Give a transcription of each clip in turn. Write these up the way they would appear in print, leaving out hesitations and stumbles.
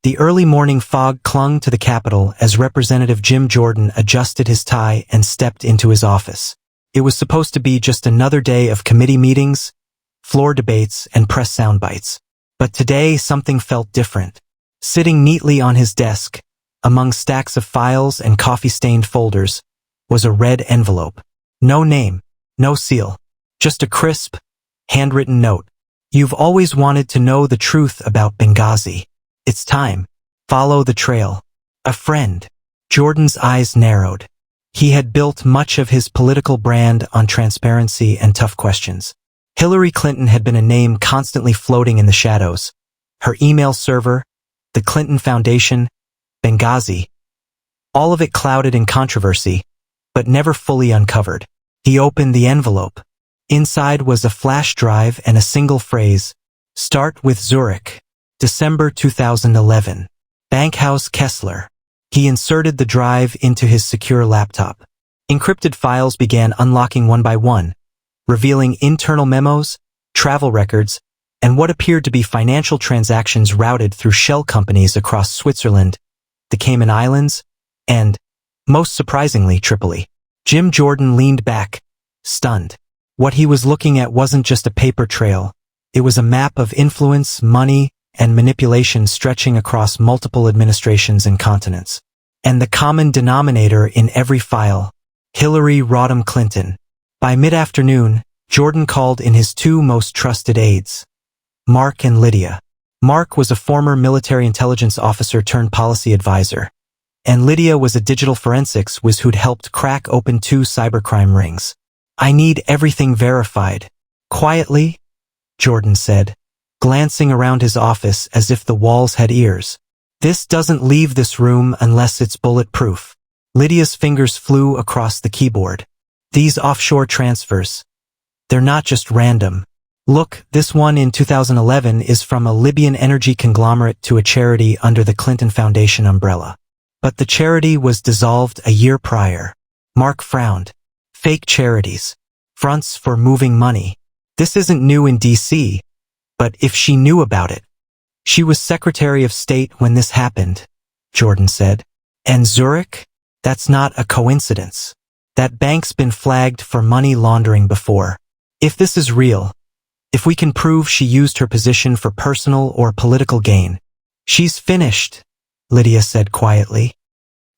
The early morning fog clung to the Capitol as Representative Jim Jordan adjusted his tie and stepped into his office. It was supposed to be just another day of committee meetings, floor debates, and press soundbites. But today something felt different. Sitting neatly on his desk, among stacks of files and coffee-stained folders, was a red envelope. No name, no seal, just a crisp, handwritten note. You've always wanted to know the truth about Benghazi. It's time. Follow the trail. A friend. Jordan's eyes narrowed. He had built much of his political brand on transparency and tough questions. Hillary Clinton had been a name constantly floating in the shadows. Her email server, the Clinton Foundation, Benghazi. All of it clouded in controversy, but never fully uncovered. He opened the envelope. Inside was a flash drive and a single phrase. Start with Zurich. December 2011. Bankhouse Kessler. He inserted the drive into his secure laptop. Encrypted files began unlocking one by one, revealing internal memos, travel records, and what appeared to be financial transactions routed through shell companies across Switzerland, the Cayman Islands, and, most surprisingly, Tripoli. Jim Jordan leaned back, stunned. What he was looking at wasn't just a paper trail. It was a map of influence, money, and manipulation stretching across multiple administrations and continents. And the common denominator in every file, Hillary Rodham Clinton. By mid-afternoon, Jordan called in his two most trusted aides, Mark and Lydia. Mark was a former military intelligence officer turned policy advisor, and Lydia was a digital forensics whiz who'd helped crack open 2 cybercrime rings. I need everything verified. Quietly, Jordan said, glancing around his office as if the walls had ears. This doesn't leave this room unless it's bulletproof. Lydia's fingers flew across the keyboard. These offshore transfers. They're not just random. Look, this one in 2011 is from a Libyan energy conglomerate to a charity under the Clinton Foundation umbrella. But the charity was dissolved a year prior. Mark frowned. Fake charities. Fronts for moving money. This isn't new in D.C., but if she knew about it. She was Secretary of State when this happened, Jordan said. And Zurich? That's not a coincidence. That bank's been flagged for money laundering before. If this is real, if we can prove she used her position for personal or political gain, she's finished, Lydia said quietly.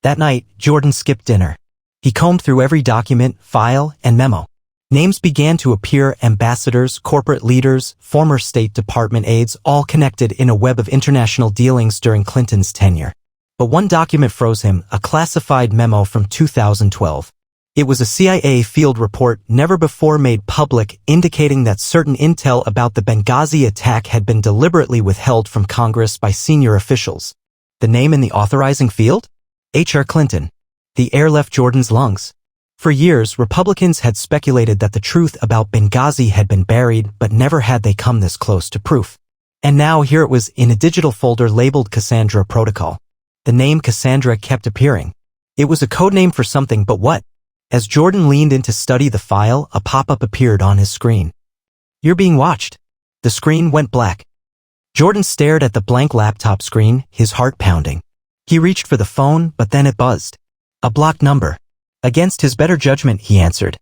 That night, Jordan skipped dinner. He combed through every document, file, and memo. Names began to appear: ambassadors, corporate leaders, former State Department aides, all connected in a web of international dealings during Clinton's tenure. But one document froze him, a classified memo from 2012. It was a CIA field report never before made public, indicating that certain intel about the Benghazi attack had been deliberately withheld from Congress by senior officials. The name in the authorizing field? H.R. Clinton. The air left Jordan's lungs. For years, Republicans had speculated that the truth about Benghazi had been buried, but never had they come this close to proof. And now here it was in a digital folder labeled Cassandra Protocol. The name Cassandra kept appearing. It was a code name for something, but what? As Jordan leaned in to study the file, a pop-up appeared on his screen. You're being watched. The screen went black. Jordan stared at the blank laptop screen, his heart pounding. He reached for the phone, but then it buzzed. A blocked number. Against his better judgment, he answered.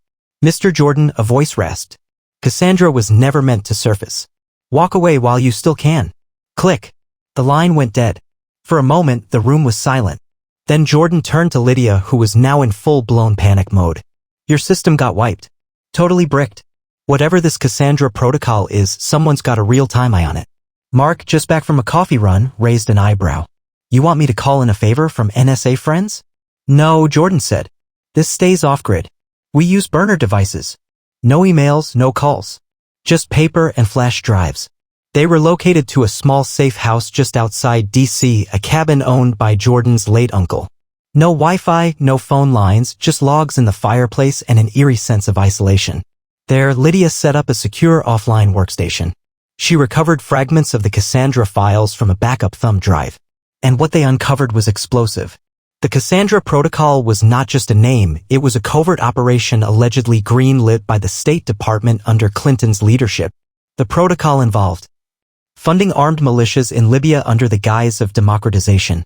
Mr. Jordan, a voice rasped. Cassandra was never meant to surface. Walk away while you still can. Click. The line went dead. For a moment, the room was silent. Then Jordan turned to Lydia, who was now in full-blown panic mode. Your system got wiped. Totally bricked. Whatever this Cassandra Protocol is, someone's got a real-time eye on it. Mark, just back from a coffee run, raised an eyebrow. You want me to call in a favor from NSA friends? No, Jordan said. This stays off-grid. We use burner devices. No emails, no calls. Just paper and flash drives. They were located to a small safe house just outside D.C., a cabin owned by Jordan's late uncle. No Wi-Fi, no phone lines, just logs in the fireplace and an eerie sense of isolation. There, Lydia set up a secure offline workstation. She recovered fragments of the Cassandra files from a backup thumb drive. And what they uncovered was explosive. The Cassandra Protocol was not just a name, it was a covert operation allegedly green-lit by the State Department under Clinton's leadership. The protocol involved funding armed militias in Libya under the guise of democratization,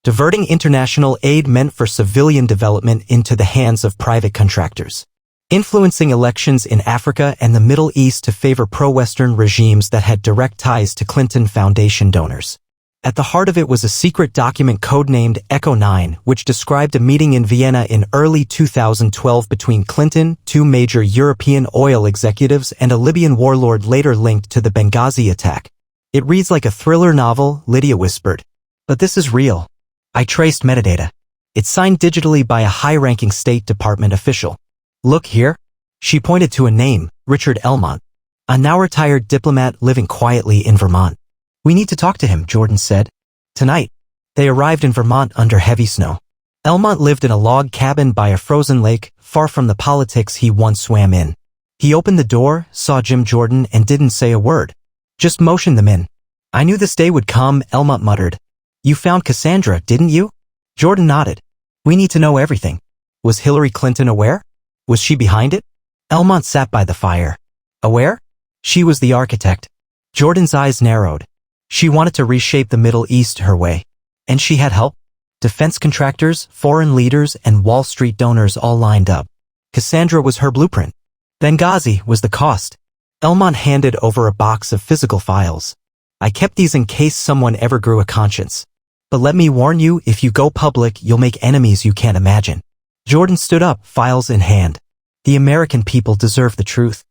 diverting international aid meant for civilian development into the hands of private contractors, influencing elections in Africa and the Middle East to favor pro-Western regimes that had direct ties to Clinton Foundation donors. At the heart of it was a secret document codenamed Echo 9, which described a meeting in Vienna in early 2012 between Clinton, two major European oil executives, and a Libyan warlord later linked to the Benghazi attack. It reads like a thriller novel, Lydia whispered. But this is real. I traced metadata. It's signed digitally by a high-ranking State Department official. Look here. She pointed to a name, Richard Elmont, a now-retired diplomat living quietly in Vermont. We need to talk to him, Jordan said. Tonight. They arrived in Vermont under heavy snow. Elmont lived in a log cabin by a frozen lake, far from the politics he once swam in. He opened the door, saw Jim Jordan, and didn't say a word. Just motioned them in. I knew this day would come, Elmont muttered. You found Cassandra, didn't you? Jordan nodded. We need to know everything. Was Hillary Clinton aware? Was she behind it? Elmont sat by the fire. Aware? She was the architect. Jordan's eyes narrowed. She wanted to reshape the Middle East her way. And she had help. Defense contractors, foreign leaders, and Wall Street donors all lined up. Cassandra was her blueprint. Benghazi was the cost. Elmont handed over a box of physical files. I kept these in case someone ever grew a conscience. But let me warn you, if you go public, you'll make enemies you can't imagine. Jordan stood up, files in hand. The American people deserve the truth.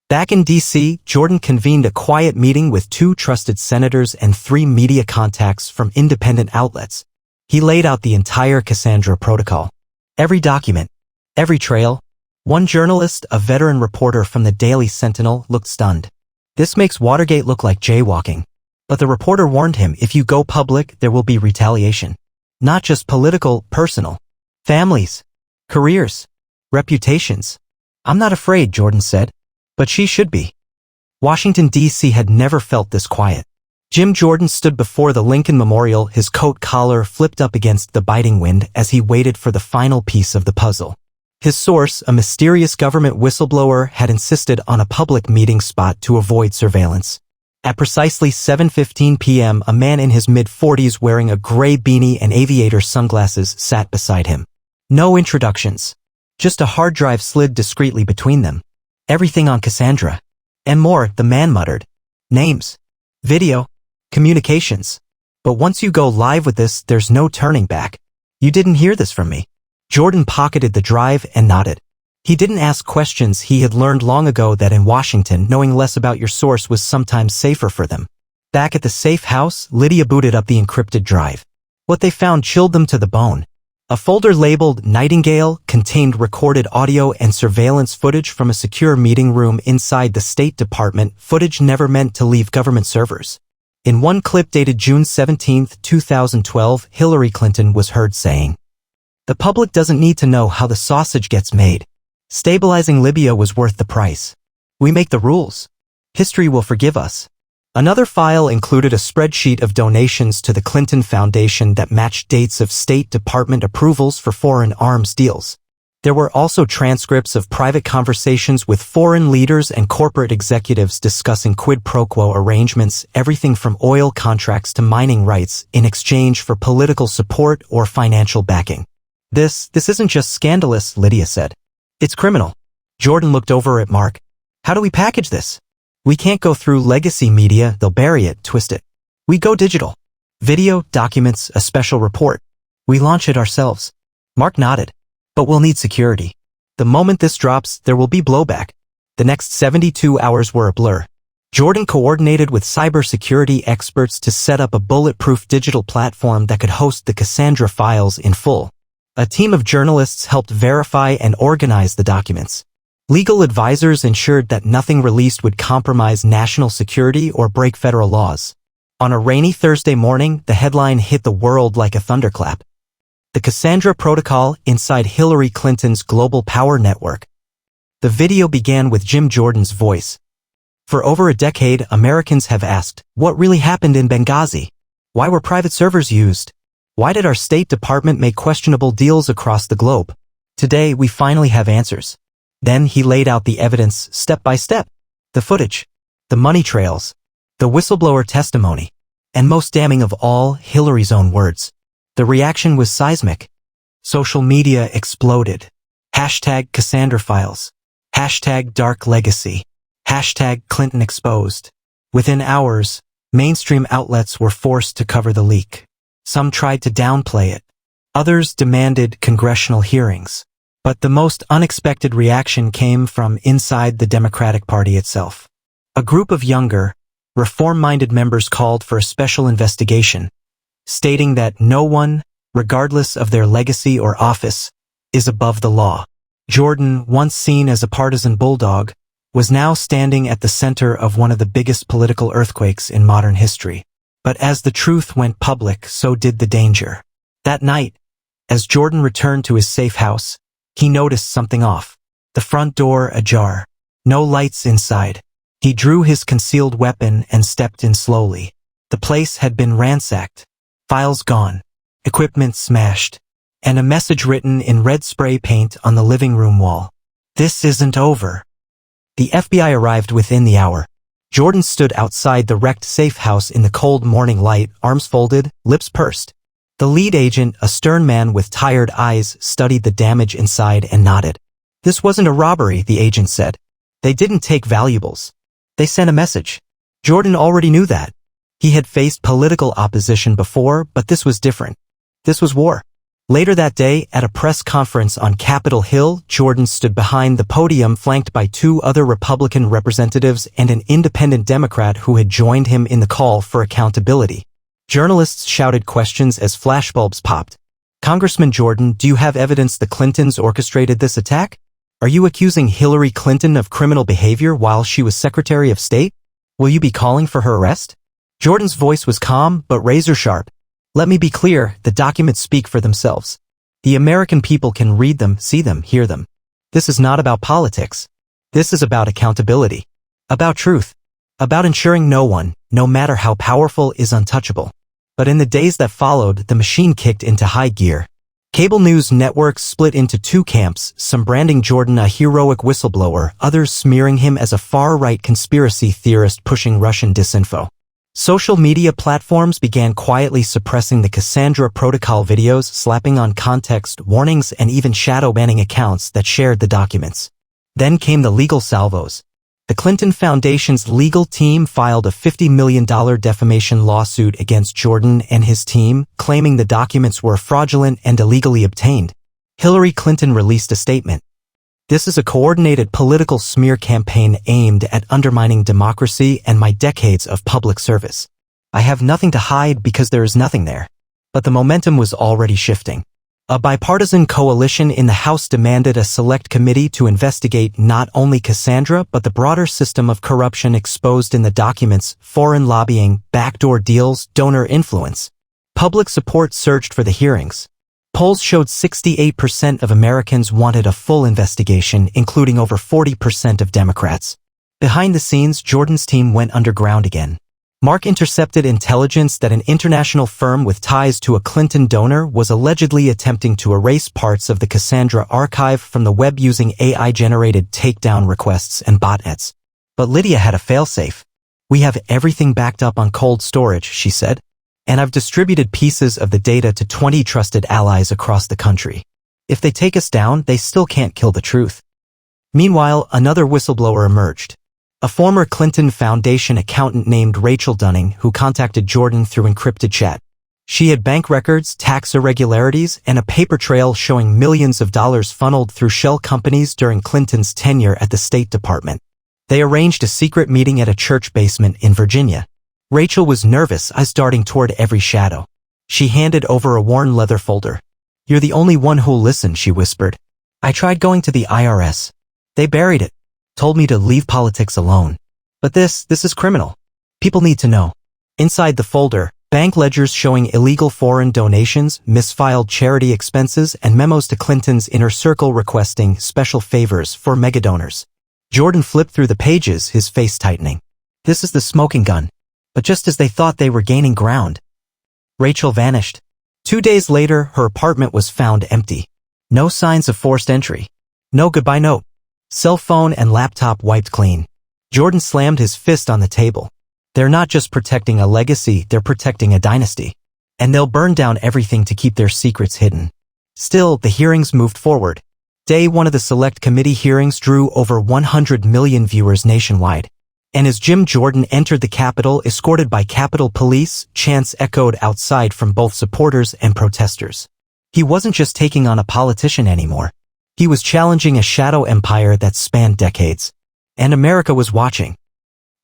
Back in D.C., Jordan convened a quiet meeting with 2 trusted senators and 3 media contacts from independent outlets. He laid out the entire Cassandra Protocol. Every document, every trail. One journalist, a veteran reporter from the Daily Sentinel, looked stunned. This makes Watergate look like jaywalking. But the reporter warned him, if you go public, there will be retaliation. Not just political, personal. Families. Careers. Reputations. I'm not afraid, Jordan said. But she should be. Washington, D.C. had never felt this quiet. Jim Jordan stood before the Lincoln Memorial, his coat collar flipped up against the biting wind as he waited for the final piece of the puzzle. His source, a mysterious government whistleblower, had insisted on a public meeting spot to avoid surveillance. At precisely 7:15 p.m., a man in his mid-40s wearing a gray beanie and aviator sunglasses sat beside him. No introductions. Just a hard drive slid discreetly between them. Everything on Cassandra. And more, the man muttered. Names. Video. Communications. But once you go live with this, there's no turning back. You didn't hear this from me. Jordan pocketed the drive and nodded. He didn't ask questions. He had learned long ago that in Washington, knowing less about your source was sometimes safer for them. Back at the safe house, Lydia booted up the encrypted drive. What they found chilled them to the bone. A folder labeled Nightingale contained recorded audio and surveillance footage from a secure meeting room inside the State Department, footage never meant to leave government servers. In one clip dated June 17, 2012, Hillary Clinton was heard saying, "The public doesn't need to know how the sausage gets made. Stabilizing Libya was worth the price. We make the rules. History will forgive us." Another file included a spreadsheet of donations to the Clinton Foundation that matched dates of State Department approvals for foreign arms deals. There were also transcripts of private conversations with foreign leaders and corporate executives discussing quid pro quo arrangements, everything from oil contracts to mining rights, in exchange for political support or financial backing. This isn't just scandalous, Lydia said. It's criminal. Jordan looked over at Mark. How do we package this? We can't go through legacy media, they'll bury it, twist it. We go digital. Video, documents, a special report. We launch it ourselves. Mark nodded. But we'll need security. The moment this drops, there will be blowback. The next 72 hours were a blur. Jordan coordinated with cybersecurity experts to set up a bulletproof digital platform that could host the Cassandra files in full. A team of journalists helped verify and organize the documents. Legal advisors ensured that nothing released would compromise national security or break federal laws. On a rainy Thursday morning, the headline hit the world like a thunderclap. The Cassandra Protocol inside Hillary Clinton's global power network. The video began with Jim Jordan's voice. For over a decade, Americans have asked, what really happened in Benghazi? Why were private servers used? Why did our State Department make questionable deals across the globe? Today, we finally have answers. Then he laid out the evidence step by step. The footage. The money trails. The whistleblower testimony. And most damning of all, Hillary's own words. The reaction was seismic. Social media exploded. Hashtag Cassandra Files. Hashtag Dark Legacy. Hashtag Clinton Exposed. Within hours, mainstream outlets were forced to cover the leak. Some tried to downplay it. Others demanded congressional hearings. But the most unexpected reaction came from inside the Democratic Party itself. A group of younger, reform-minded members called for a special investigation, stating that no one, regardless of their legacy or office, is above the law. Jordan, once seen as a partisan bulldog, was now standing at the center of one of the biggest political earthquakes in modern history. But as the truth went public, so did the danger. That night, as Jordan returned to his safe house, he noticed something off. The front door ajar. No lights inside. He drew his concealed weapon and stepped in slowly. The place had been ransacked. Files gone. Equipment smashed. And a message written in red spray paint on the living room wall. This isn't over. The FBI arrived within the hour. Jordan stood outside the wrecked safe house in the cold morning light, arms folded, lips pursed. The lead agent, a stern man with tired eyes, studied the damage inside and nodded. This wasn't a robbery, the agent said. They didn't take valuables. They sent a message. Jordan already knew that. He had faced political opposition before, but this was different. This was war. Later that day, at a press conference on Capitol Hill, Jordan stood behind the podium flanked by two other Republican representatives and an independent Democrat who had joined him in the call for accountability. Journalists shouted questions as flashbulbs popped. Congressman Jordan, do you have evidence the Clintons orchestrated this attack? Are you accusing Hillary Clinton of criminal behavior while she was Secretary of State? Will you be calling for her arrest? Jordan's voice was calm but razor sharp. Let me be clear, the documents speak for themselves. The American people can read them, see them, hear them. This is not about politics. This is about accountability. About truth. About ensuring no one, no matter how powerful, is untouchable. But in the days that followed, the machine kicked into high gear. Cable news networks split into two camps, some branding Jordan a heroic whistleblower, others smearing him as a far-right conspiracy theorist pushing Russian disinfo. Social media platforms began quietly suppressing the Cassandra Protocol videos, slapping on context warnings and even shadow banning accounts that shared the documents. Then came the legal salvos. The Clinton Foundation's legal team filed a $50 million defamation lawsuit against Jordan and his team, claiming the documents were fraudulent and illegally obtained. Hillary Clinton released a statement. This is a coordinated political smear campaign aimed at undermining democracy and my decades of public service. I have nothing to hide because there is nothing there. But the momentum was already shifting. A bipartisan coalition in the House demanded a select committee to investigate not only Cassandra but the broader system of corruption exposed in the documents: foreign lobbying, backdoor deals, donor influence. Public support surged for the hearings. Polls showed 68% of Americans wanted a full investigation, including over 40% of Democrats. Behind the scenes, Jordan's team went underground again. Mark intercepted intelligence that an international firm with ties to a Clinton donor was allegedly attempting to erase parts of the Cassandra archive from the web using AI-generated takedown requests and botnets. But Lydia had a failsafe. We have everything backed up on cold storage, she said. And I've distributed pieces of the data to 20 trusted allies across the country. If they take us down, they still can't kill the truth. Meanwhile, another whistleblower emerged. A former Clinton Foundation accountant named Rachel Dunning, who contacted Jordan through encrypted chat. She had bank records, tax irregularities, and a paper trail showing millions of dollars funneled through shell companies during Clinton's tenure at the State Department. They arranged a secret meeting at a church basement in Virginia. Rachel was nervous, eyes darting toward every shadow. She handed over a worn leather folder. You're the only one who'll listen, she whispered. I tried going to the IRS. They buried it. Told me to leave politics alone. But this is criminal. People need to know. Inside the folder, bank ledgers showing illegal foreign donations, misfiled charity expenses, and memos to Clinton's inner circle requesting special favors for megadonors. Jordan flipped through the pages, his face tightening. This is the smoking gun. But just as they thought they were gaining ground, Rachel vanished. 2 days later, her apartment was found empty. No signs of forced entry. No goodbye note. Cell phone and laptop wiped clean. Jordan slammed his fist on the table. They're not just protecting a legacy, they're protecting a dynasty. And they'll burn down everything to keep their secrets hidden. Still, the hearings moved forward. Day 1 of the Select Committee hearings drew over 100 million viewers nationwide. And as Jim Jordan entered the Capitol escorted by Capitol Police, chants echoed outside from both supporters and protesters. He wasn't just taking on a politician anymore. He was challenging a shadow empire that spanned decades. And America was watching.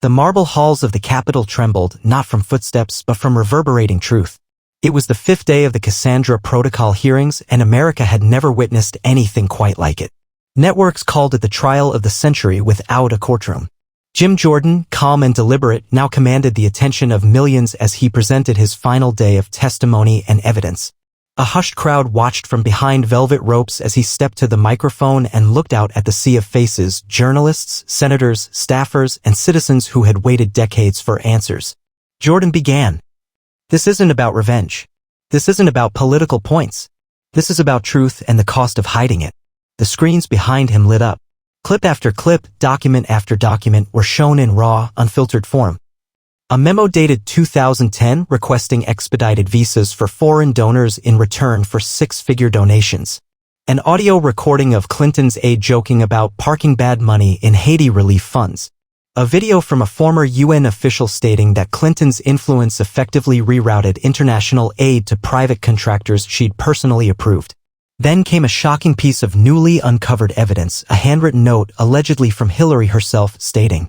The marble halls of the Capitol trembled, not from footsteps but from reverberating truth. It was the 5th day of the Cassandra Protocol hearings, and America had never witnessed anything quite like it. Networks called it the trial of the century without a courtroom. Jim Jordan, calm and deliberate, now commanded the attention of millions as he presented his final day of testimony and evidence. A hushed crowd watched from behind velvet ropes as he stepped to the microphone and looked out at the sea of faces, journalists, senators, staffers, and citizens who had waited decades for answers. Jordan began. This isn't about revenge. This isn't about political points. This is about truth and the cost of hiding it. The screens behind him lit up. Clip after clip, document after document were shown in raw, unfiltered form. A memo dated 2010 requesting expedited visas for foreign donors in return for 6-figure donations. An audio recording of Clinton's aide joking about parking bad money in Haiti relief funds. A video from a former UN official stating that Clinton's influence effectively rerouted international aid to private contractors she'd personally approved. Then came a shocking piece of newly uncovered evidence, a handwritten note allegedly from Hillary herself stating,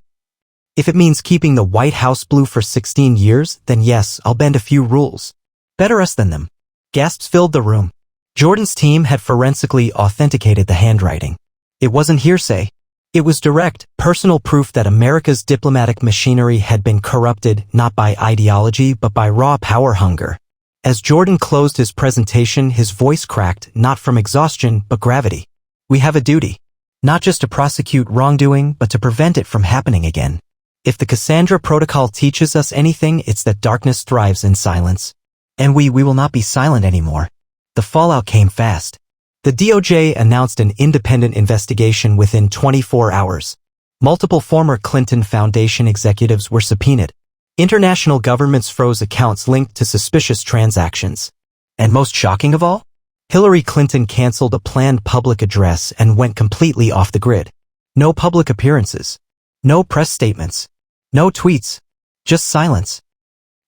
"If it means keeping the White House blue for 16 years, then yes, I'll bend a few rules. Better us than them." Gasps filled the room. Jordan's team had forensically authenticated the handwriting. It wasn't hearsay. It was direct, personal proof that America's diplomatic machinery had been corrupted not by ideology but by raw power hunger. As Jordan closed his presentation, his voice cracked, not from exhaustion but gravity. "We have a duty. Not just to prosecute wrongdoing, but to prevent it from happening again. If the Cassandra Protocol teaches us anything, it's that darkness thrives in silence. And we will not be silent anymore." The fallout came fast. The DOJ announced an independent investigation within 24 hours. Multiple former Clinton Foundation executives were subpoenaed. International governments froze accounts linked to suspicious transactions. And most shocking of all, Hillary Clinton canceled a planned public address and went completely off the grid. No public appearances. No press statements. No tweets. Just silence.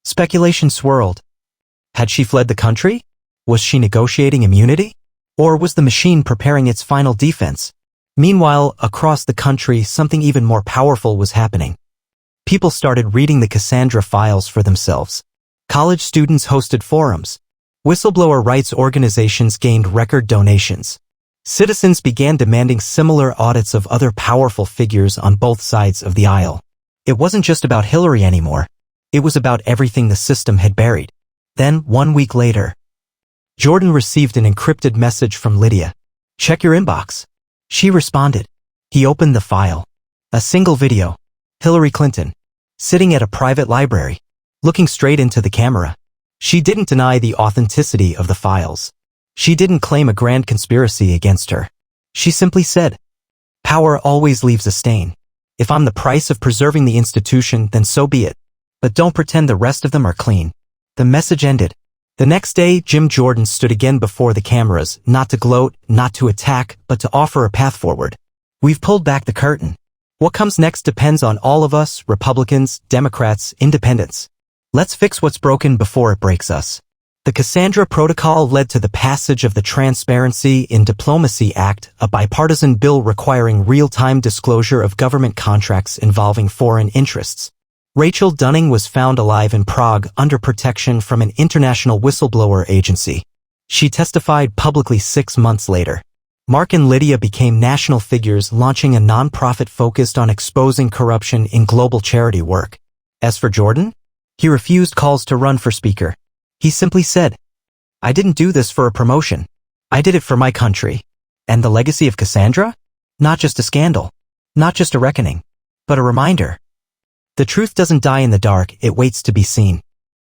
Speculation swirled. Had she fled the country? Was she negotiating immunity? Or was the machine preparing its final defense? Meanwhile, across the country, something even more powerful was happening. People started reading the Cassandra files for themselves. College students hosted forums. Whistleblower rights organizations gained record donations. Citizens began demanding similar audits of other powerful figures on both sides of the aisle. It wasn't just about Hillary anymore. It was about everything the system had buried. Then, 1 week later, Jordan received an encrypted message from Lydia. "Check your inbox." She responded. He opened the file. A single video. Hillary Clinton, sitting at a private library, looking straight into the camera. She didn't deny the authenticity of the files. She didn't claim a grand conspiracy against her. She simply said, "Power always leaves a stain. If I'm the price of preserving the institution, then so be it. But don't pretend the rest of them are clean." The message ended. The next day, Jim Jordan stood again before the cameras, not to gloat, not to attack, but to offer a path forward. "We've pulled back the curtain. What comes next depends on all of us, Republicans, Democrats, Independents. Let's fix what's broken before it breaks us." The Cassandra Protocol led to the passage of the Transparency in Diplomacy Act, a bipartisan bill requiring real-time disclosure of government contracts involving foreign interests. Rachel Dunning was found alive in Prague under protection from an international whistleblower agency. She testified publicly 6 months later. Mark and Lydia became national figures, launching a nonprofit focused on exposing corruption in global charity work. As for Jordan, he refused calls to run for speaker. He simply said, "I didn't do this for a promotion. I did it for my country." And the legacy of Cassandra? Not just a scandal. Not just a reckoning. But a reminder. The truth doesn't die in the dark, it waits to be seen.